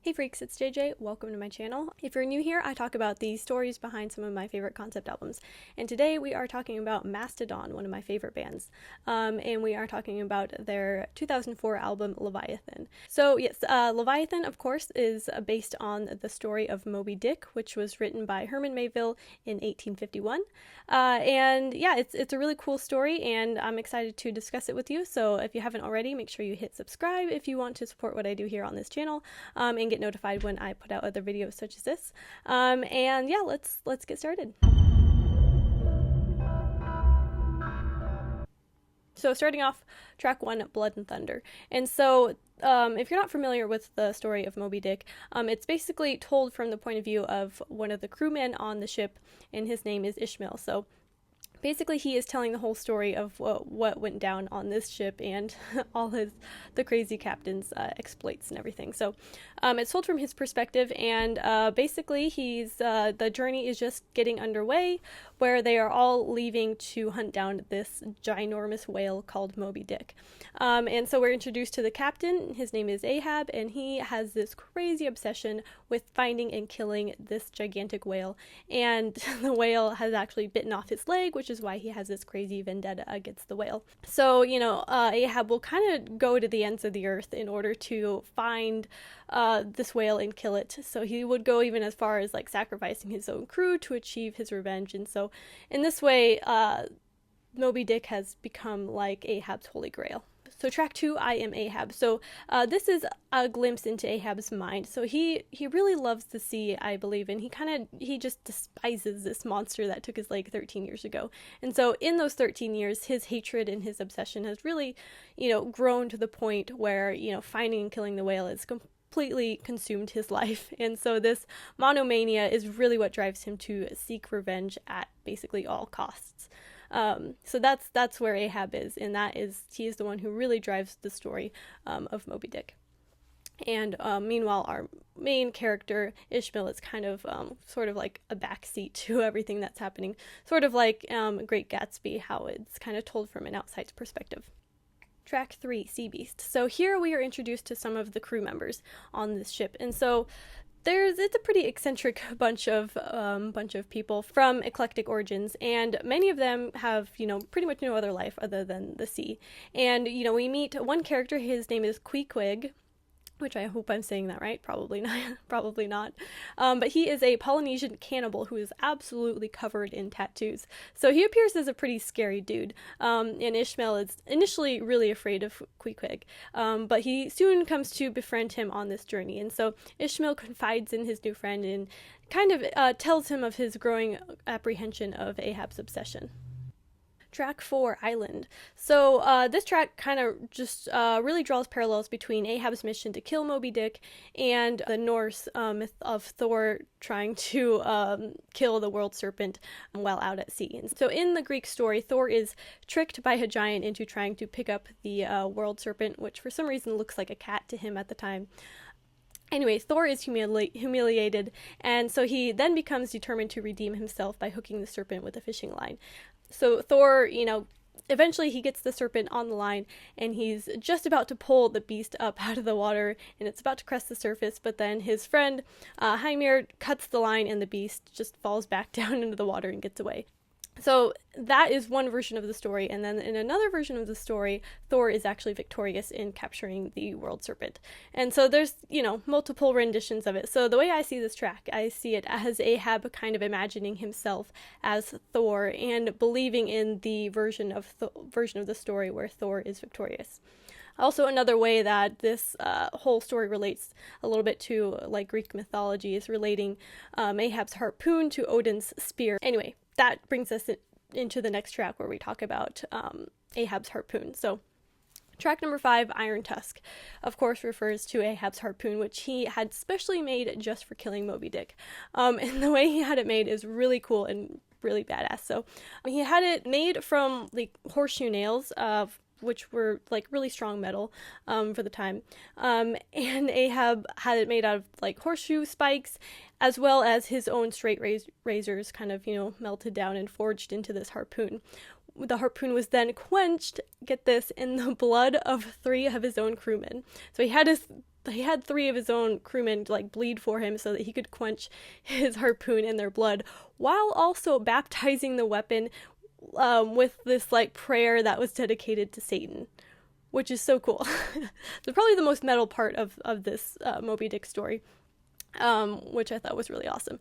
Hey freaks, it's JJ. Welcome to my channel. If you're new here, I talk about the stories behind some of my favorite concept albums. And today we are talking about Mastodon, one of my favorite bands. And we are talking about their 2004 album, Leviathan. So yes, Leviathan, of course, is based on the story of Moby Dick, which was written by Herman Melville in 1851. And yeah, it's a really cool story, and I'm excited to discuss it with you. So if you haven't already, make sure you hit subscribe if you want to support what I do here on this channel. And get notified when I put out other videos such as this. And yeah, let's get started. So starting off, track 1, Blood and Thunder. And so if you're not familiar with the story of Moby Dick, it's basically told from the point of view of one of the crewmen on the ship, and his name is Ishmael. So basically, he is telling the whole story of what went down on this ship and all the crazy captain's exploits and everything. So it's told from his perspective, and basically the journey is just getting underway, where they are all leaving to hunt down this ginormous whale called Moby Dick. And so we're introduced to the captain. His name is Ahab, and he has this crazy obsession with finding and killing this gigantic whale. And the whale has actually bitten off his leg, which is why he has this crazy vendetta against the whale. So, Ahab will kind of go to the ends of the earth in order to find this whale and kill it. So he would go even as far as like sacrificing his own crew to achieve his revenge. And so in this way, Moby Dick has become like Ahab's holy grail. So track 2, I Am Ahab. So this is a glimpse into Ahab's mind. So he really loves the sea, I believe, and he just despises this monster that took his leg 13 years ago. And so in those 13 years, his hatred and his obsession has really, grown to the point where, finding and killing the whale is completely consumed his life. And so this monomania is really what drives him to seek revenge at basically all costs. So that's where Ahab is, and he is the one who really drives the story of Moby Dick. And meanwhile, our main character, Ishmael, is kind of sort of like a backseat to everything that's happening, sort of like Great Gatsby, how it's kind of told from an outside perspective. Track 3, Seabeast. So here we are introduced to some of the crew members on this ship, and so it's a pretty eccentric bunch of people from eclectic origins, and many of them have pretty much no other life other than the sea. And we meet one character. His name is Queequeg, which I hope I'm saying that right. Probably not. Probably not. But he is a Polynesian cannibal who is absolutely covered in tattoos. So he appears as a pretty scary dude. And Ishmael is initially really afraid of Queequeg. But he soon comes to befriend him on this journey. And so Ishmael confides in his new friend and kind of tells him of his growing apprehension of Ahab's obsession. Track 4, Island. So this track kind of just really draws parallels between Ahab's mission to kill Moby Dick and the Norse myth of Thor trying to kill the world serpent while out at sea. And so in the Greek story, Thor is tricked by a giant into trying to pick up the world serpent, which for some reason looks like a cat to him at the time. Anyway, Thor is humiliated, and so he then becomes determined to redeem himself by hooking the serpent with a fishing line. So Thor, eventually he gets the serpent on the line, and he's just about to pull the beast up out of the water, and it's about to crest the surface, but then his friend, Hymir, cuts the line, and the beast just falls back down into the water and gets away. So that is one version of the story, and then in another version of the story, Thor is actually victorious in capturing the world serpent. And so there's, multiple renditions of it. So the way I see this track, I see it as Ahab kind of imagining himself as Thor and believing in the version of the story where Thor is victorious. Also, another way that this whole story relates a little bit to like Greek mythology is relating Ahab's harpoon to Odin's spear. Anyway, that brings us into the next track where we talk about Ahab's harpoon. So track number 5, Iron Tusk, of course refers to Ahab's harpoon, which he had specially made just for killing Moby Dick. And the way he had it made is really cool and really badass. So he had it made from like horseshoe nails, which were like really strong metal for the time. And Ahab had it made out of like horseshoe spikes, as well as his own straight razors kind of, melted down and forged into this harpoon. The harpoon was then quenched, get this, in the blood of 3 of his own crewmen. So he had his he had 3 of his own crewmen like bleed for him so that he could quench his harpoon in their blood, while also baptizing the weapon with this like prayer that was dedicated to Satan, which is so cool. So probably the most metal part of this Moby Dick story, which I thought was really awesome.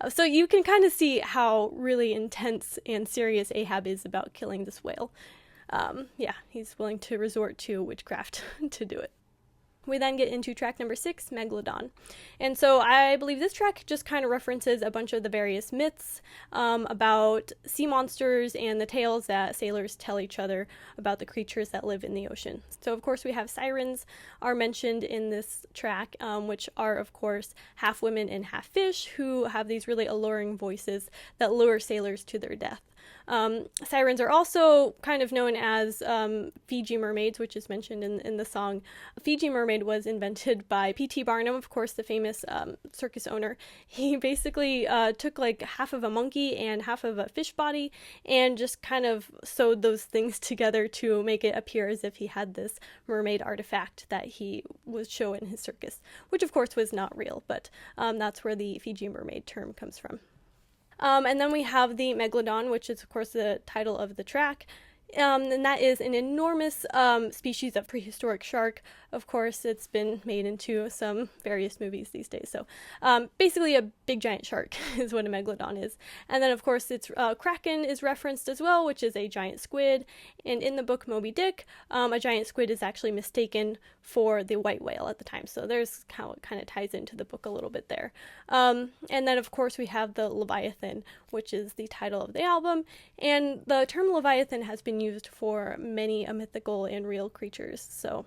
So you can kind of see how really intense and serious Ahab is about killing this whale. Yeah, he's willing to resort to witchcraft to do it. We then get into track number 6, Megalodon. And so I believe this track just kind of references a bunch of the various myths about sea monsters and the tales that sailors tell each other about the creatures that live in the ocean. So of course we have sirens are mentioned in this track, which are of course half women and half fish who have these really alluring voices that lure sailors to their death. Sirens are also kind of known as Fiji mermaids, which is mentioned in the song. A Fiji mermaid was invented by P.T. Barnum, of course, the famous circus owner. He basically took like half of a monkey and half of a fish body and just kind of sewed those things together to make it appear as if he had this mermaid artifact that he would show in his circus, which of course was not real, but that's where the Fiji mermaid term comes from. And then we have the Megalodon, which is, of course, the title of the track. And that is an enormous species of prehistoric shark. Of course, it's been made into some various movies these days. So basically a big giant shark is what a megalodon is. And then, of course, its kraken is referenced as well, which is a giant squid. And in the book Moby Dick, a giant squid is actually mistaken for the white whale at the time. So there's how it kind of ties into the book a little bit there. And then, of course, we have the Leviathan, which is the title of the album. And the term Leviathan has been used for many mythical and real creatures. So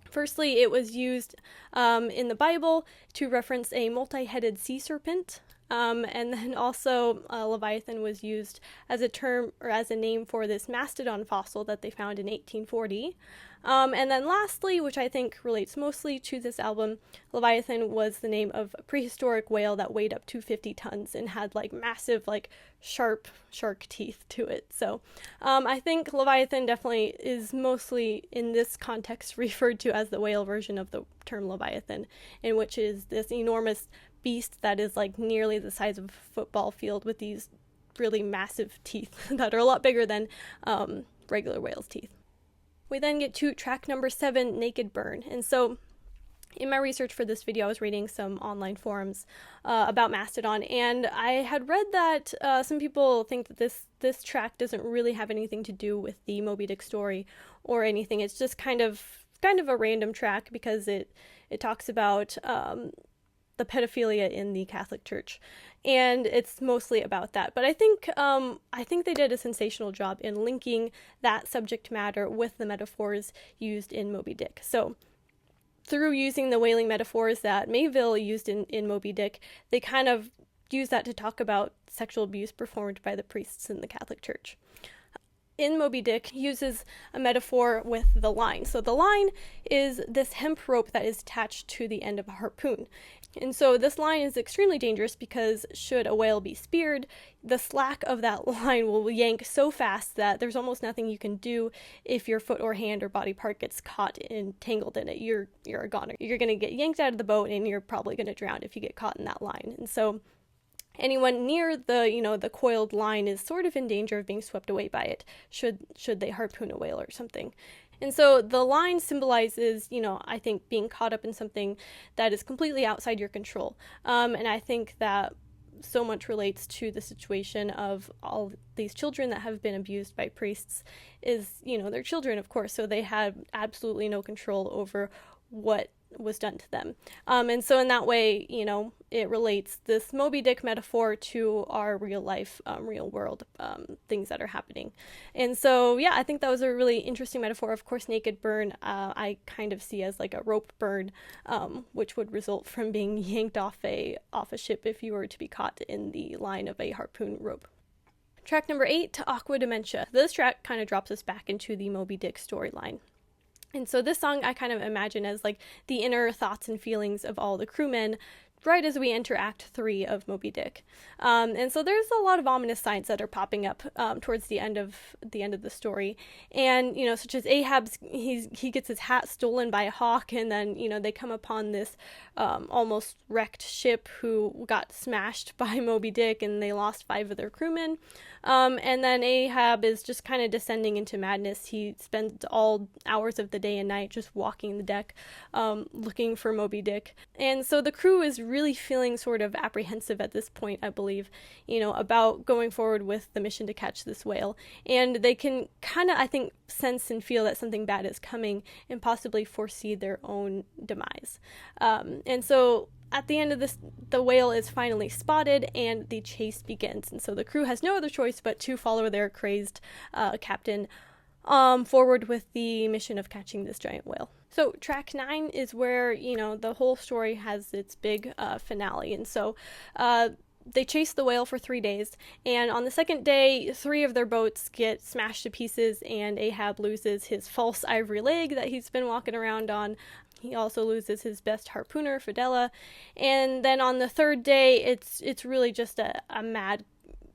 firstly, it was used in the Bible to reference a multi-headed sea serpent. And then also Leviathan was used as a term or as a name for this Mastodon fossil that they found in 1840. And then lastly, which I think relates mostly to this album, Leviathan was the name of a prehistoric whale that weighed up to 50 tons and had like massive, like sharp shark teeth to it. So I think Leviathan definitely is mostly in this context referred to as the whale version of the term Leviathan, in which is this enormous beast that is like nearly the size of a football field with these really massive teeth that are a lot bigger than regular whales' teeth. We then get to track number 7, Naked Burn. And so in my research for this video, I was reading some online forums about Mastodon, and I had read that some people think that this track doesn't really have anything to do with the Moby Dick story or anything. It's just kind of a random track because it talks about the pedophilia in the Catholic Church, and it's mostly about that. But I think they did a sensational job in linking that subject matter with the metaphors used in Moby Dick. So through using the whaling metaphors that Melville used in Moby Dick, they kind of use that to talk about sexual abuse performed by the priests in the Catholic Church. In Moby Dick, uses a metaphor with the line. So the line is this hemp rope that is attached to the end of a harpoon. And so this line is extremely dangerous because should a whale be speared, the slack of that line will yank so fast that there's almost nothing you can do if your foot or hand or body part gets caught and tangled in it. You're a goner. You're going to get yanked out of the boat and you're probably going to drown if you get caught in that line. And so anyone near the coiled line is sort of in danger of being swept away by it should they harpoon a whale or something. And so the line symbolizes, I think being caught up in something that is completely outside your control. And I think that so much relates to the situation of all these children that have been abused by priests is, they're children, of course, so they had absolutely no control over what was done to them. And so in that way, it relates this Moby Dick metaphor to our real life, real world things that are happening. And so, yeah, I think that was a really interesting metaphor. Of course, naked burn, I kind of see as like a rope burn, which would result from being yanked off a ship if you were to be caught in the line of a harpoon rope. Track number 8, Aqua, Dementia. This track kind of drops us back into the Moby Dick storyline. And so this song I kind of imagine as like the inner thoughts and feelings of all the crewmen right as we enter Act 3 of Moby Dick. And so there's a lot of ominous signs that are popping up towards the end of the story. And, such as Ahab's, he gets his hat stolen by a hawk, and then, they come upon this almost wrecked ship who got smashed by Moby Dick, and they lost 5 of their crewmen. And then Ahab is just kind of descending into madness. He spends all hours of the day and night just walking the deck, looking for Moby Dick. And so the crew is really feeling sort of apprehensive at this point, I believe, about going forward with the mission to catch this whale. And they can kind of, I think, sense and feel that something bad is coming and possibly foresee their own demise. And so at the end of this, the whale is finally spotted and the chase begins. And so the crew has no other choice but to follow their crazed captain forward with the mission of catching this giant whale. So track 9 is where, the whole story has its big finale. And so they chase the whale for 3 days, and on the second day, 3 of their boats get smashed to pieces, and Ahab loses his false ivory leg that he's been walking around on. He also loses his best harpooner, Fidela, and then on the third day, it's really just a mad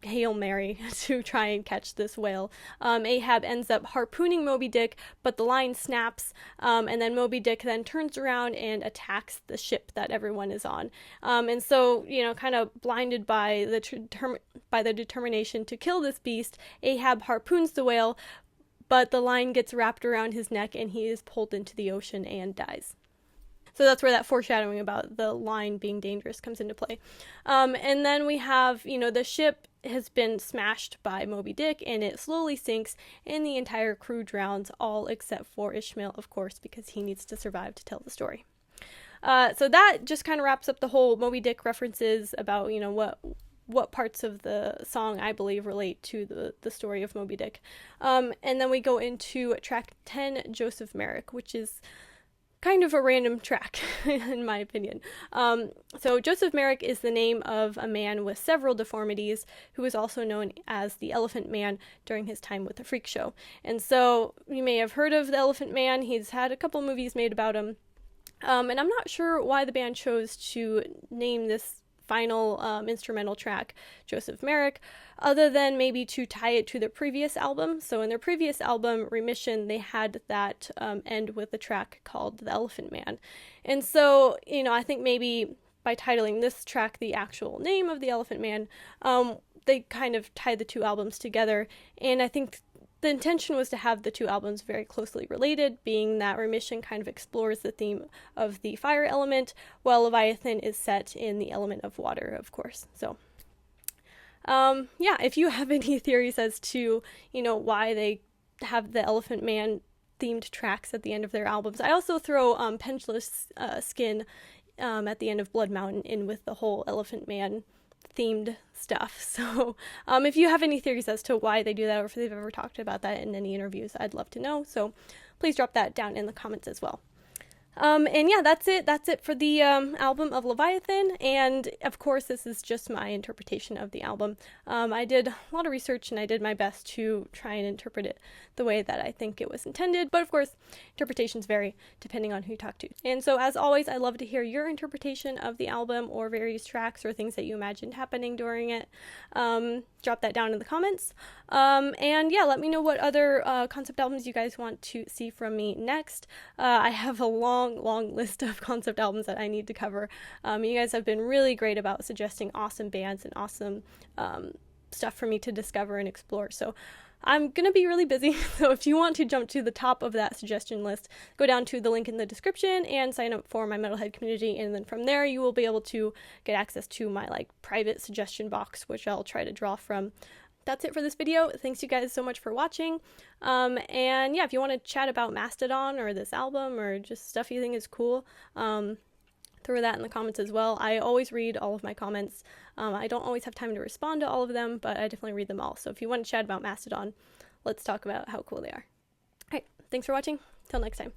Hail Mary to try and catch this whale. Ahab ends up harpooning Moby Dick, but the line snaps, and then Moby Dick then turns around and attacks the ship that everyone is on. And so, kind of blinded by the determination to kill this beast, Ahab harpoons the whale, but the line gets wrapped around his neck and he is pulled into the ocean and dies. So that's where that foreshadowing about the line being dangerous comes into play. And then we have, the ship has been smashed by Moby Dick and it slowly sinks and the entire crew drowns, all except for Ishmael, of course, because he needs to survive to tell the story. So that just kind of wraps up the whole Moby Dick references about, what parts of the song I believe relate to the story of Moby Dick. And then we go into track 10, Jospeh Merrick, which is kind of a random track, in my opinion. So Jospeh Merrick is the name of a man with several deformities who was also known as the Elephant Man during his time with the Freak Show. And so you may have heard of the Elephant Man. He's had a couple movies made about him. And I'm not sure why the band chose to name this final instrumental track Jospeh Merrick, other than maybe to tie it to their previous album. So in their previous album, Remission, they had that end with a track called The Elephant Man. And so, I think maybe by titling this track the actual name of The Elephant Man, they kind of tied the 2 albums together. And I think the intention was to have the 2 albums very closely related, being that Remission kind of explores the theme of the fire element, while Leviathan is set in the element of water, of course. So, if you have any theories as to, why they have the Elephant Man themed tracks at the end of their albums. I also throw Pendulous Skin at the end of Blood Mountain in with the whole Elephant Man themed stuff. So if you have any theories as to why they do that, or if they've ever talked about that in any interviews, I'd love to know. So please drop that down in the comments as well. And yeah, that's it for the album of Leviathan, and of course this is just my interpretation of the album. I did a lot of research and I did my best to try and interpret it the way that I think it was intended, but of course interpretations vary depending on who you talk to. And so as always, I love to hear your interpretation of the album or various tracks or things that you imagined happening during it. Drop that down in the comments. And yeah, let me know what other concept albums you guys want to see from me next. I have a long list of concept albums that I need to cover. You guys have been really great about suggesting awesome bands and awesome stuff for me to discover and explore. So I'm going to be really busy, so if you want to jump to the top of that suggestion list, go down to the link in the description and sign up for my Metalhead community, and then from there you will be able to get access to my private suggestion box, which I'll try to draw from. That's it for this video. Thanks you guys so much for watching. And yeah, if you want to chat about Mastodon or this album or just stuff you think is cool, throw that in the comments as well. I always read all of my comments. I don't always have time to respond to all of them, but I definitely read them all. So if you want to chat about Mastodon, let's talk about how cool they are. Alright, thanks for watching. Till next time.